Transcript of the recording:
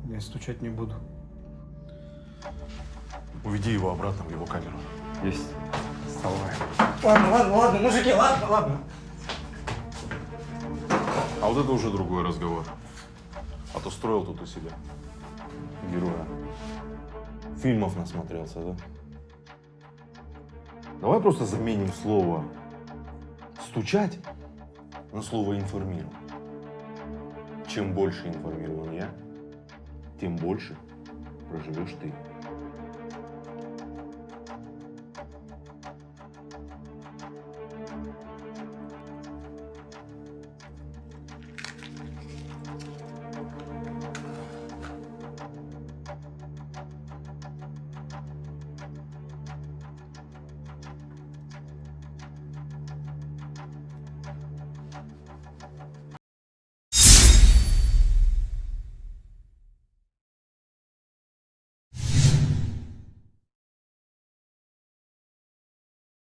Я стучать не буду. Уведи его обратно в его камеру. Есть. Вставай. Ладно, мужики, ладно. А вот это уже другой разговор. А то строил тут у себя героя. Фильмов насмотрелся, да? Давай просто заменим слово «стучать» на слово «информировать». Чем больше информирован я, тем больше проживешь ты.